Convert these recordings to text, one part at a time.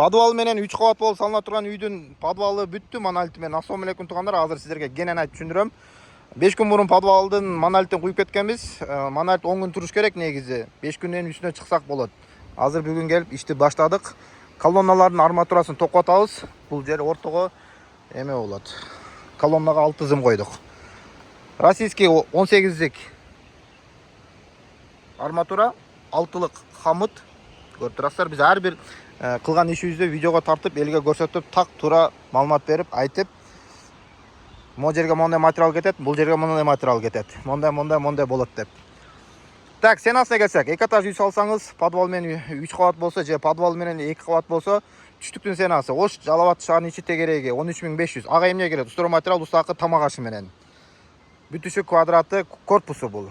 Подвал менен 3 кабат болуп салына турган үйдүн подвалы бүттү. Монолит менен Assalamu алейкум туугандар. Азыр сиздерге кенен айтып түшүндүрөм. 5 күн мурун подвалдын монолитин куюп кеткенбиз. Монолит 10 күн туруш керек негизи. 5 күндөн үстүнө чыксак болот. Азыр бүгүн келип ишти баштадык. Колонналардын арматурасын токотабыз. Бул жер ортого эме болот. Колоннага 6 зым койдук. Российский 18лик арматура, 6лык хамыт. Көрүп турасыздар, биз ар бир кылган ишибизди видеого тартып, элге көрсөтүп, так туура маалымат берип, айтып, могу жерге мондай материал кетет, бул жерге мондай материал кетет. Мондай болот деп. Так, ценасына келсек, 2 этаж үй салсаңыз, подвал менен 3 кабат болсо, же подвал менен 2 кабат болсо, түштүктүн ценасы ош жалабат шаарын ичи тегереги 13500. Ага эмне керек? Устро материал, устакы тамак ашы менен. Бүтүшү квадраты, корпусу бул.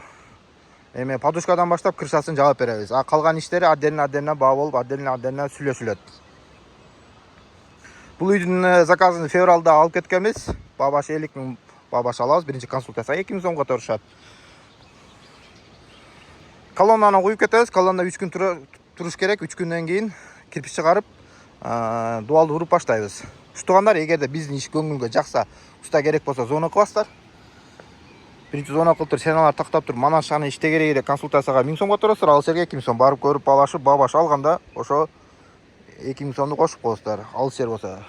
Эме подушкадан баштап крышасын жаап беребиз. А калган иштери отдельно баа болуп, отдельно сүйлөшүлөт. Бул үйдүн заказын февралда алып кеткенбиз. Бабаш 50 000 бабаш алабыз. Биринчи консультация 2000 сомго турушат. Колоннаны куюп кетебиз. Колонна 3 күн туруш керек. 3 күндөн кийин кирпич чыгарып, дуалды уруп баштайбыз. Туугандар, эгерде биздин иш көңүлгө жакса, уста керек болсо звонок кыласыздар. Биринчи звонок кылып туруп, сеналар тактап туруп, мана шаны иште керек эле консультацияга 1000 сомго турасыздар. Ал жерге 2000 сом барып көрүп алышып, бабаш алганда ошо 2000 сомду кошуп коесуздар. Ал жер болсо,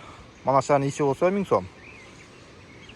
мана шаны иши болсо 1000 сом.